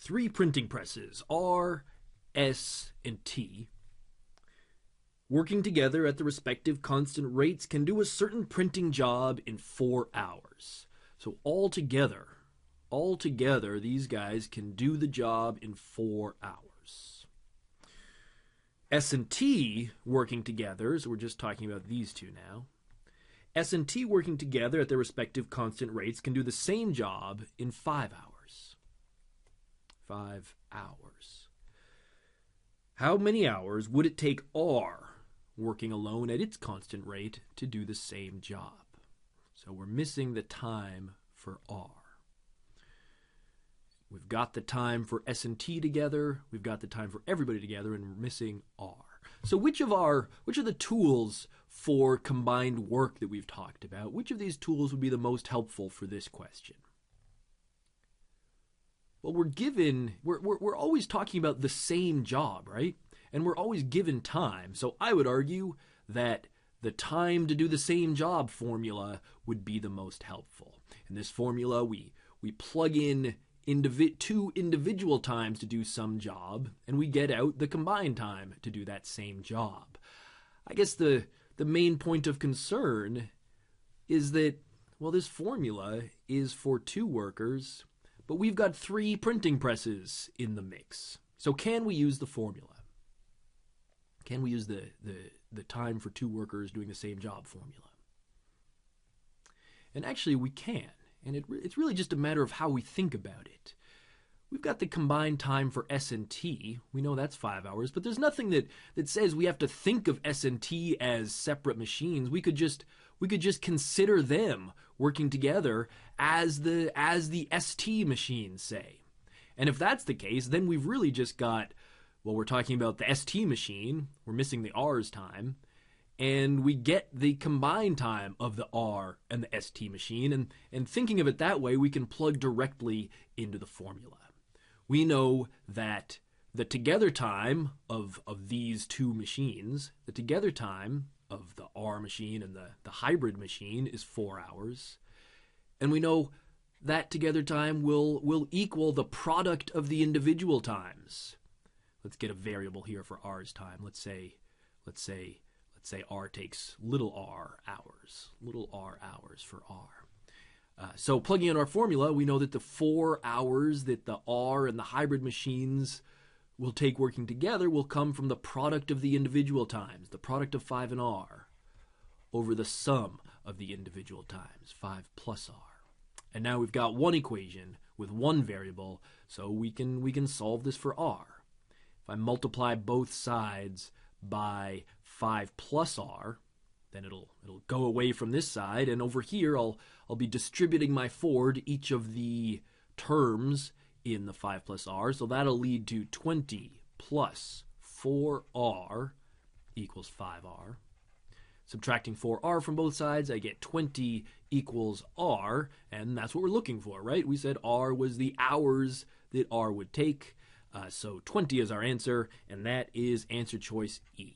Three printing presses, R, S, and T, working together at the respective constant rates can do a certain printing job in 4 hours. So altogether, these guys can do the job in 4 hours. S and T working together, so we're just talking about these two now. S and T working together at their respective constant rates can do the same job in 5 hours. 5 hours. How many hours would it take R, working alone at its constant rate, to do the same job? So we're missing the time for R. We've got the time for S and T together, we've got the time for everybody together, and we're missing R. So which of the tools for combined work that we've talked about, which of these tools would be the most helpful for this question? Well, we're always talking about the same job, right? And we're always given time. So I would argue that the time to do the same job formula would be the most helpful. In this formula, we plug in two individual times to do some job, and we get out the combined time to do that same job. I guess the main point of concern is that, well, this formula is for 2 workers, but we've got 3 printing presses in the mix. So can we use the formula? Can we use the time for 2 workers doing the same job formula? And actually we can. And it's really just a matter of how we think about it. We've got the combined time for S and T. We know that's 5 hours, but there's nothing that says we have to think of S and T as separate machines. We could just consider them working together as the ST machines, say. And if that's the case, then we've really just got, well, we're talking about the ST machine, we're missing the R's time, and we get the combined time of the R and the ST machine, and thinking of it that way, we can plug directly into the formula. We know that the together time of these 2 machines, the together time of the R machine and the hybrid machine is 4 hours, and we know that together time will equal the product of the individual times. Let's get a variable here for R's time. Let's say R takes little r hours for R. So plugging in our formula, we know that the 4 hours that the R and the hybrid machines will take working together will come from the product of the individual times, the product of 5 and R, over the sum of the individual times, 5 plus R. And now we've got one equation with one variable, so we can solve this for R. If I multiply both sides by 5 plus R, then it'll go away from this side, and over here I'll be distributing my 4 to each of the terms in the 5 plus R, so that'll lead to 20 plus 4R equals 5R. Subtracting 4R from both sides, I get 20 equals R, and that's what we're looking for, right? We said R was the hours that R would take, so 20 is our answer, and that is answer choice E.